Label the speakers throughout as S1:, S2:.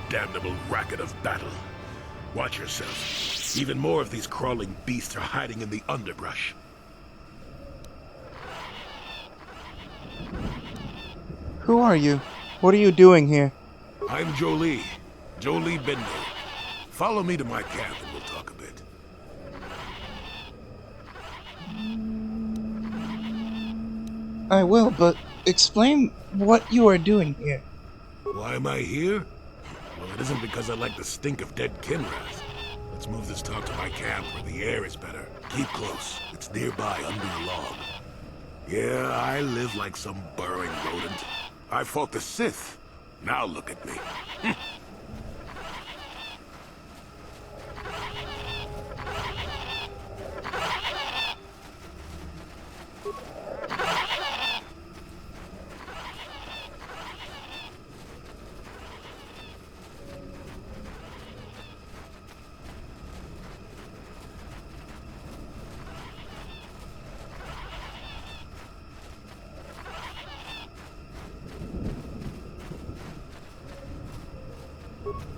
S1: Damnable racket of battle. Watch yourself. Even more of these crawling beasts are hiding in the underbrush.
S2: Who are you? What are you doing here?
S1: I'm Jolie Bender. Follow me to my camp and we'll talk a bit.
S2: I will, but explain what you are doing here.
S1: Why am I here? Well, it isn't because I like the stink of dead Kinrath. Let's move this talk to my camp where the air is better. Keep close. It's nearby under a log. Yeah, I live like some burrowing rodent. I fought the Sith. Now look at me.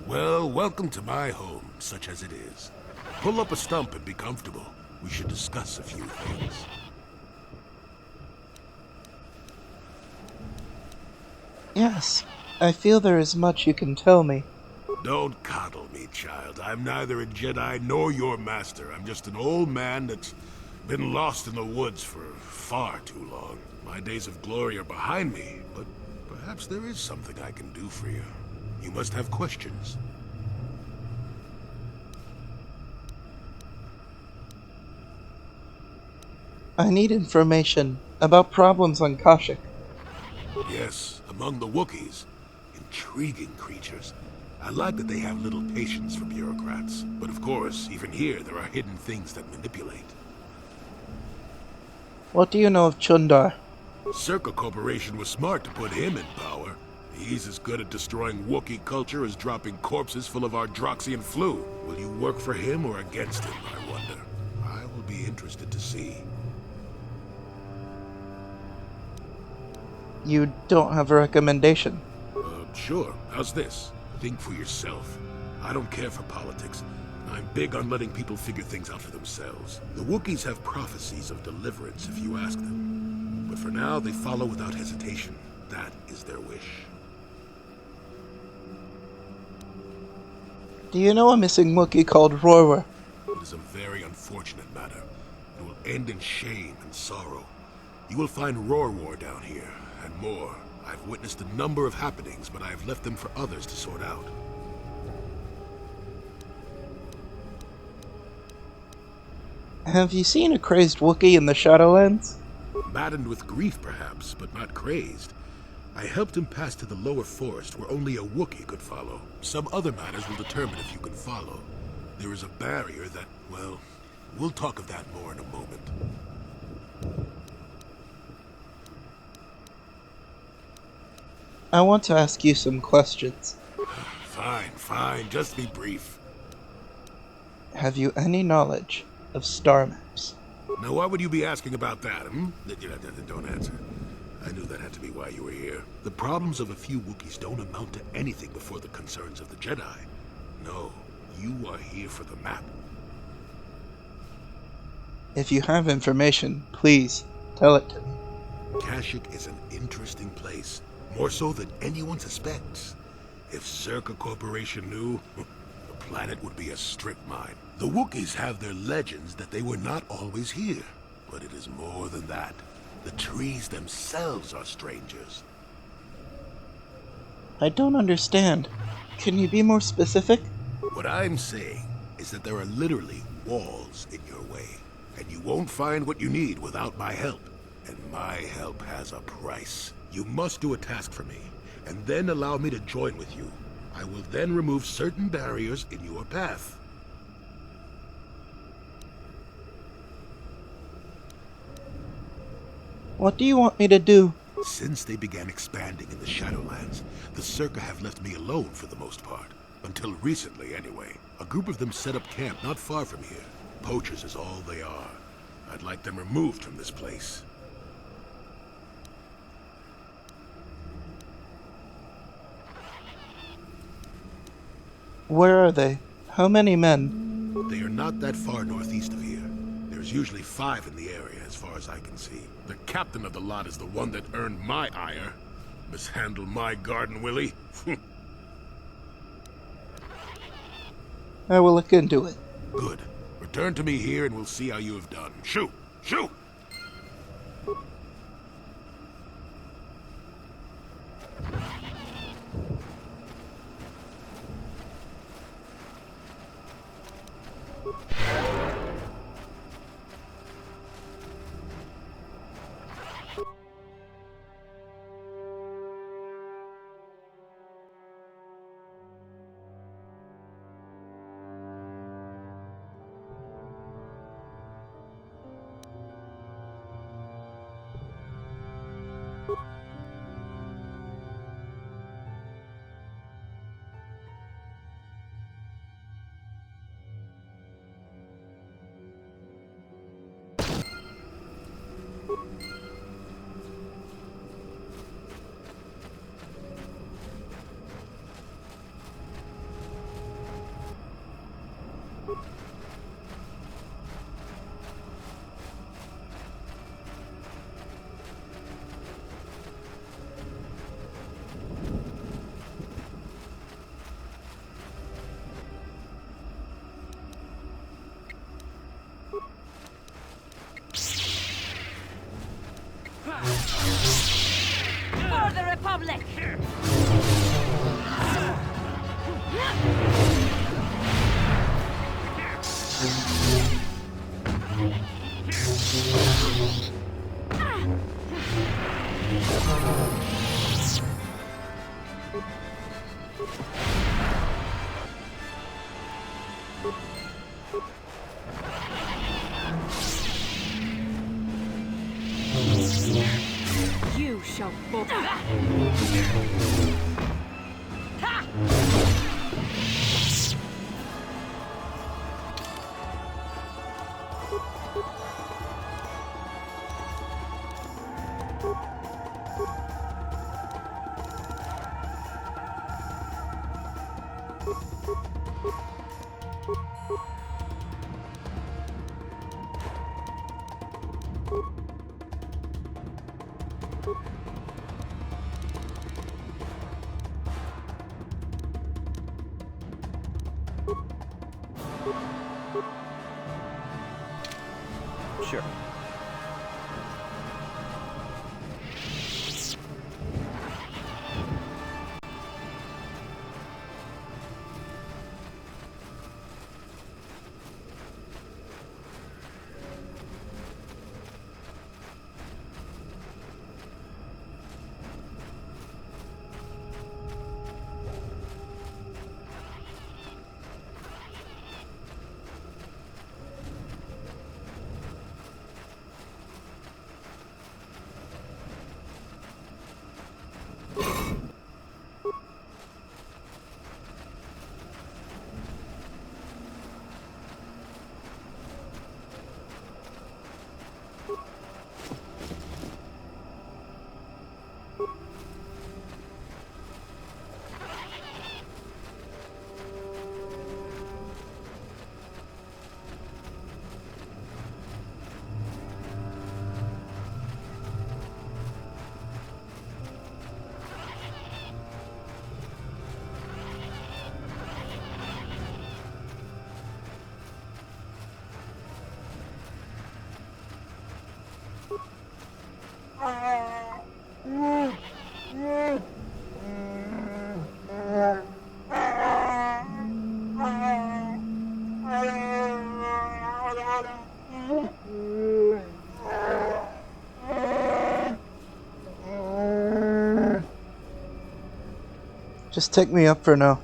S1: Well, welcome to my home, such as it is. Pull up a stump and be comfortable. We should discuss a few things.
S2: Yes, I feel there is much you can tell me.
S1: Don't coddle me, child. I'm neither a Jedi nor your master. I'm just an old man that's been lost in the woods for far too long. My days of glory are behind me, but perhaps there is something I can do for you. You must have questions.
S2: I need information about problems on Kashyyyk.
S1: Yes, among the Wookiees. Intriguing creatures. I like that they have little patience for bureaucrats. But of course, even here, there are hidden things that manipulate.
S2: What do you know of Chundar?
S1: Circa Corporation was smart to put him in power. He's as good at destroying Wookiee culture as dropping corpses full of Ardroxian flu. Will you work for him or against him, I wonder? I will be interested to see.
S2: You don't have a recommendation.
S1: Sure. How's this? Think for yourself. I don't care for politics. I'm big on letting people figure things out for themselves. The Wookiees have prophecies of deliverance if you ask them. But for now, they follow without hesitation. That is their wish.
S2: Do you know a missing Wookiee called Tharrv?
S1: It is a very unfortunate matter. It will end in shame and sorrow. You will find Tharrv down here, and more. I've witnessed a number of happenings, but I have left them for others to sort out.
S2: Have you seen a crazed Wookiee in the Shadowlands?
S1: Maddened with grief, perhaps, but not crazed. I helped him pass to the lower forest where only a Wookiee could follow. Some other matters will determine if you can follow. There is a barrier that, well, we'll talk of that more in a moment.
S2: I want to ask you some questions.
S1: Fine, just be brief.
S2: Have you any knowledge of star maps?
S1: Now, why would you be asking about that, hmm? Don't answer. I knew that had to be why you were here. The problems of a few Wookiees don't amount to anything before the concerns of the Jedi. No, you are here for the map.
S2: If you have information, please, tell it to me.
S1: Kashyyyk is an interesting place, more so than anyone suspects. If Circa Corporation knew, the planet would be a strip mine. The Wookiees have their legends that they were not always here. But it is more than that. The trees themselves are strangers.
S2: I don't understand. Can you be more specific?
S1: What I'm saying is that there are literally walls in your way. And you won't find what you need without my help. And my help has a price. You must do a task for me, and then allow me to join with you. I will then remove certain barriers in your path.
S2: What do you want me to do?
S1: Since they began expanding in the Shadowlands, the Circa have left me alone for the most part. Until recently, anyway. A group of them set up camp not far from here. Poachers is all they are. I'd like them removed from this place.
S2: Where are they? How many men?
S1: They are not that far northeast of here. There's usually 5 in the area, as far as I can see. The captain of the lot is the one that earned my ire. Mishandle my garden, Willie?
S2: I will look into it.
S1: Good. Return to me here and we'll see how you have done. Shoot! Shoot!
S3: For the Republic! You shall fall.
S4: Sure.
S2: Just take me up for now.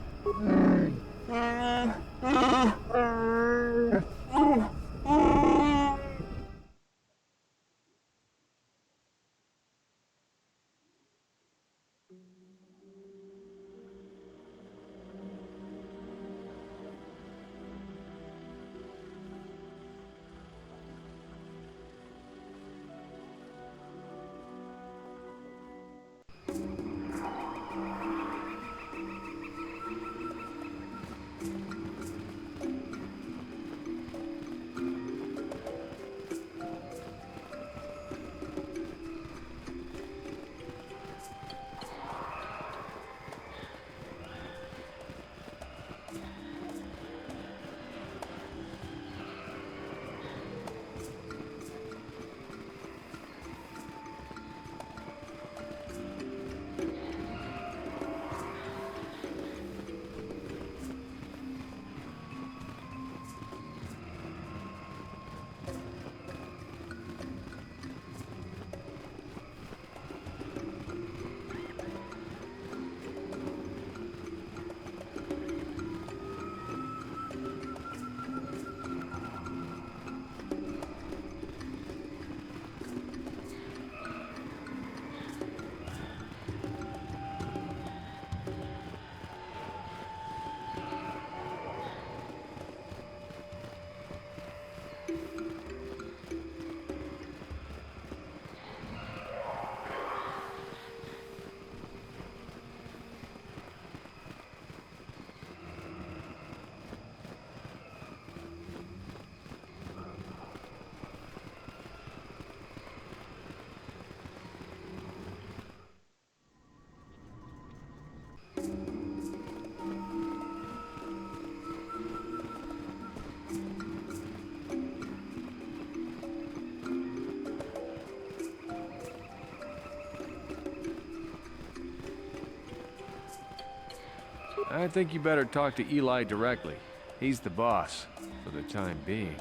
S4: I think you better talk to Eli directly. He's the boss, for the time being.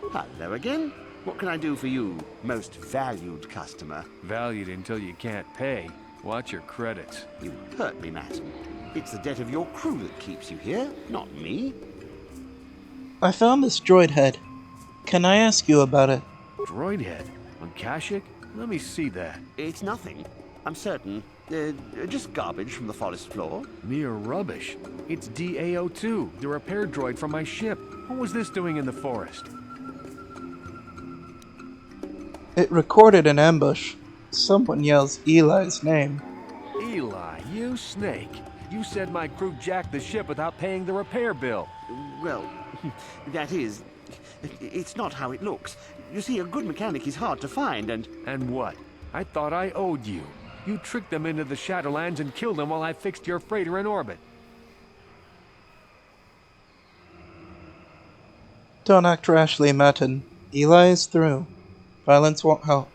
S5: Hello again. What can I do for you, most valued customer?
S4: Valued until you can't pay. Watch your credits.
S5: You hurt me, Madam. It's the debt of your crew that keeps you here, not me.
S2: I found this droid head. Can I ask you about it?
S4: Droid head? On Kashyyyk? Let me see that.
S5: It's nothing. I'm certain. Just garbage from the forest floor.
S4: Mere rubbish. It's DAO2, the repair droid from my ship. What was this doing in the forest?
S2: It recorded an ambush. Someone yells Eli's name.
S4: Eli, you snake. You said my crew jacked the ship without paying the repair bill.
S5: Well, that is... It's not how it looks. You see, a good mechanic is hard to find, and...
S4: And what? I thought I owed you. You tricked them into the Shadowlands and killed them while I fixed your freighter in orbit.
S2: Don't act rashly, Matten. Eli is through. Violence won't help.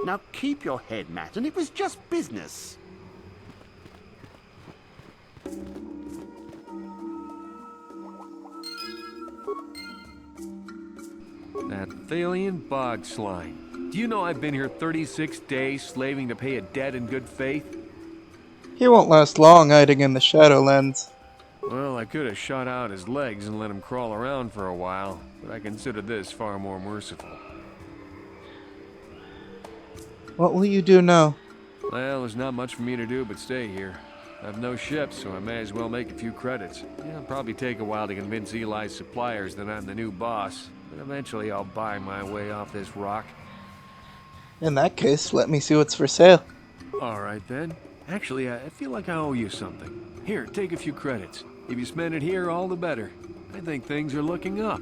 S5: Now keep your head, Matten. It was just business.
S4: That Thalian bog slime. Do you know I've been here 36 days slaving to pay a debt in good faith?
S2: He won't last long hiding in the Shadowlands.
S4: Well, I could have shot out his legs and let him crawl around for a while, but I consider this far more merciful.
S2: What will you do now?
S4: Well, there's not much for me to do but stay here. I've no ship, so I may as well make a few credits. It'll probably take a while to convince Eli's suppliers that I'm the new boss, but eventually I'll buy my way off this rock.
S2: In that case, let me see what's for sale.
S4: Alright then. Actually, I feel like I owe you something. Here, take a few credits. If you spend it here, all the better. I think things are looking up.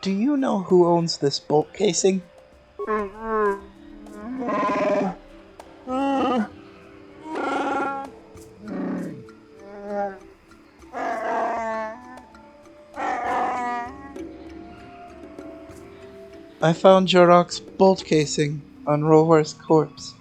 S2: Do you know who owns this bolt casing? I found Jorok's bolt casing on Rovar's corpse.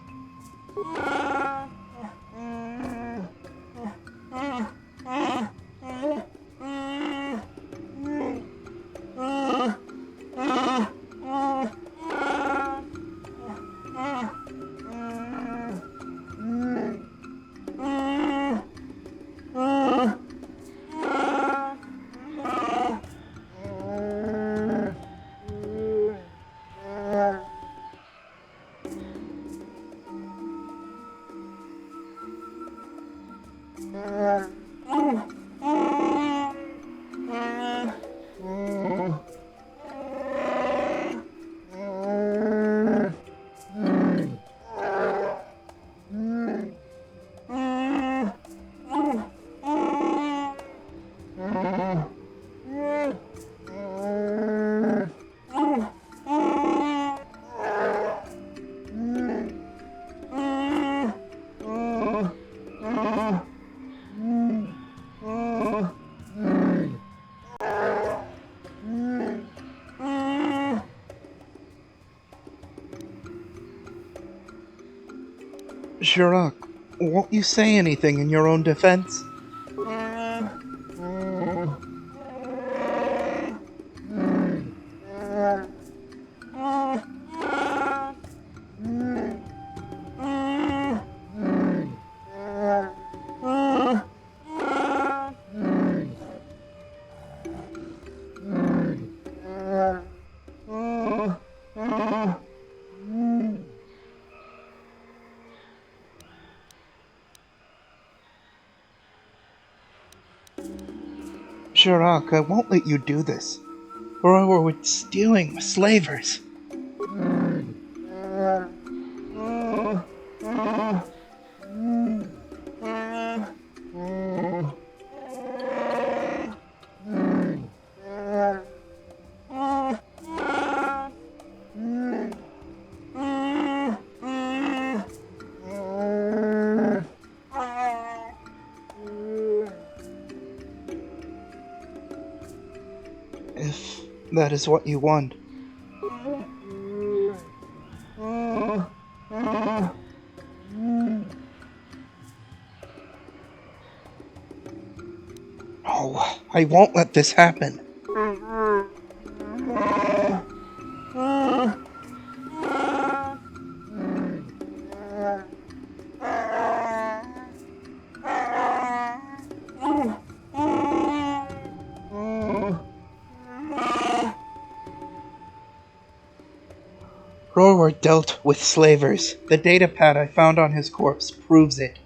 S2: Jorok, won't you say anything in your own defense? Shirak, I won't let you do this. Or we're stealing slavers. If that is what you want. No, I won't let this happen. Rorwar dealt with slavers. The data pad I found on his corpse proves it.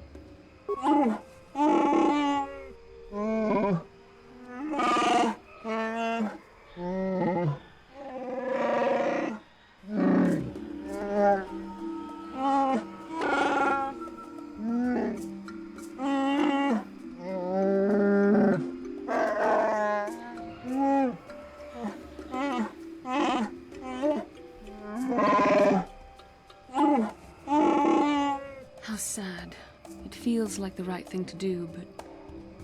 S6: How sad. It feels like the right thing to do, but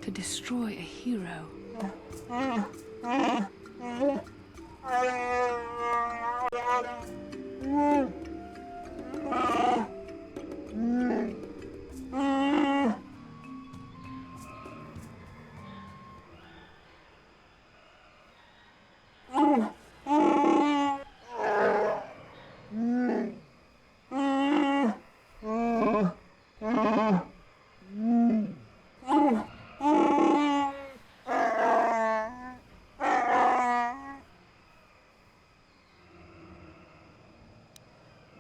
S6: to destroy a hero.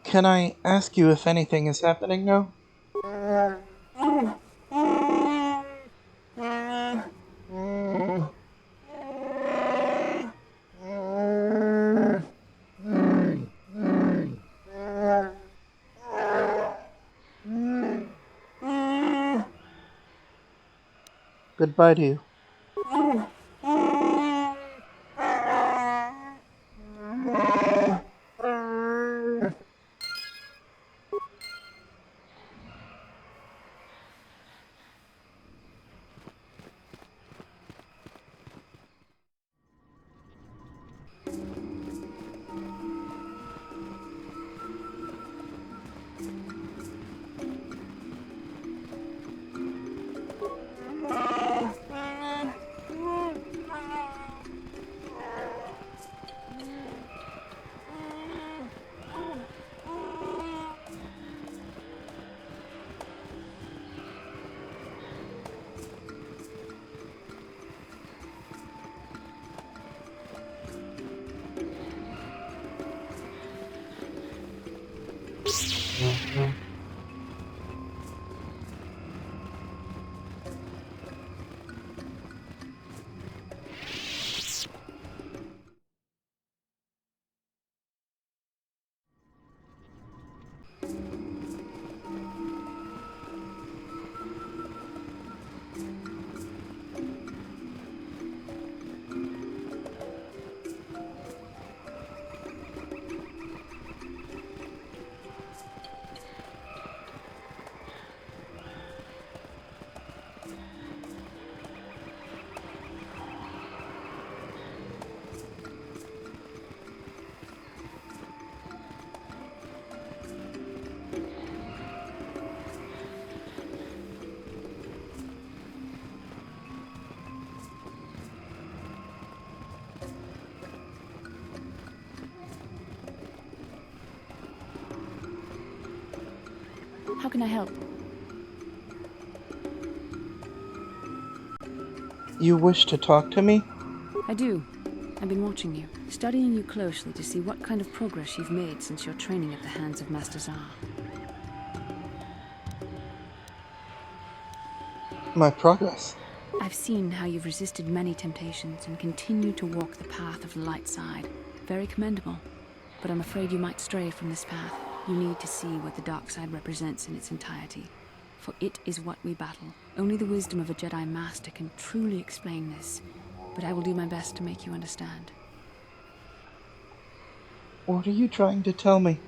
S2: Can I ask you if anything is happening now? Goodbye to you.
S6: How can I help?
S2: You wish to talk to me?
S6: I do. I've been watching you, studying you closely to see what kind of progress you've made since your training at the hands of Master Tharrv.
S2: My progress?
S6: I've seen how you've resisted many temptations and continue to walk the path of the light side. Very commendable. But I'm afraid you might stray from this path. You need to see what the dark side represents in its entirety. For it is what we battle. Only the wisdom of a Jedi Master can truly explain this. But I will do my best to make you understand.
S2: What are you trying to tell me?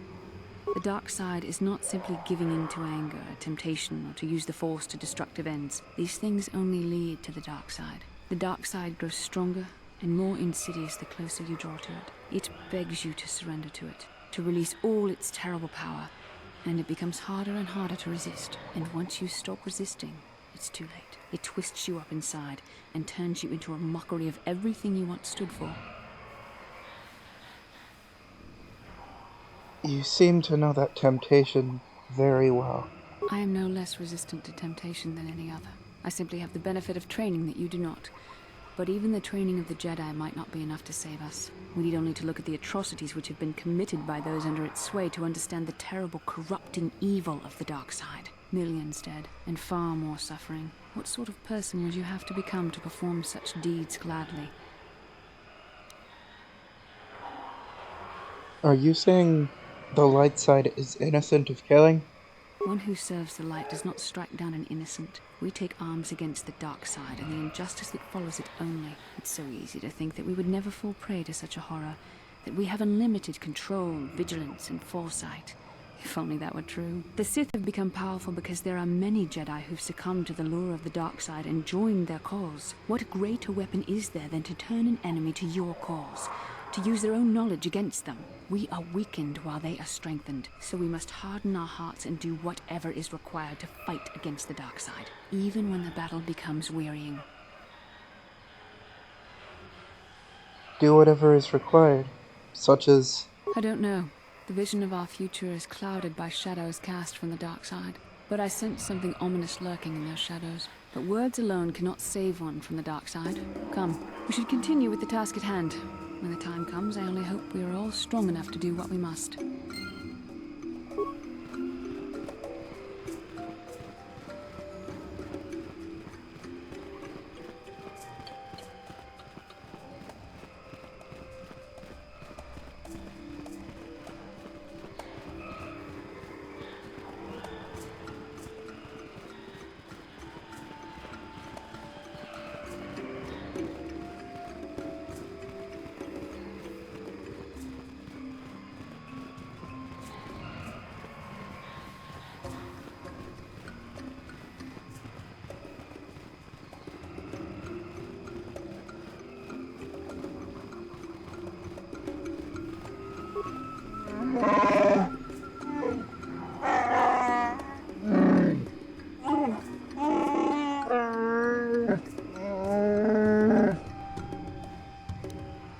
S6: The dark side is not simply giving in to anger, temptation, or to use the Force to destructive ends. These things only lead to the dark side. The dark side grows stronger and more insidious the closer you draw to it. It begs you to surrender to it, to release all its terrible power, and it becomes harder and harder to resist. And once you stop resisting, it's too late. It twists you up inside and turns you into a mockery of everything you once stood for.
S2: You seem to know that temptation very well.
S6: I am no less resistant to temptation than any other. I simply have the benefit of training that you do not. But even the training of the Jedi might not be enough to save us. We need only to look at the atrocities which have been committed by those under its sway to understand the terrible, corrupting evil of the dark side. Millions dead, and far more suffering. What sort of person would you have to become to perform such deeds gladly?
S2: Are you saying the light side is innocent of killing?
S6: One who serves the light does not strike down an innocent. We take arms against the dark side and the injustice that follows it only. It's so easy to think that we would never fall prey to such a horror, that we have unlimited control, vigilance, and foresight. If only that were true. The Sith have become powerful because there are many Jedi who've succumbed to the lure of the dark side and joined their cause. What greater weapon is there than to turn an enemy to your cause? To use their own knowledge against them. We are weakened while they are strengthened, so we must harden our hearts and do whatever is required to fight against the dark side, even when the battle becomes wearying.
S2: Do whatever is required, such as...
S6: I don't know. The vision of our future is clouded by shadows cast from the dark side. But I sense something ominous lurking in those shadows. But words alone cannot save one from the dark side. Come, we should continue with the task at hand. When the time comes, I only hope we are all strong enough to do what we must.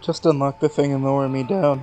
S2: Just unlock the thing and lower me down.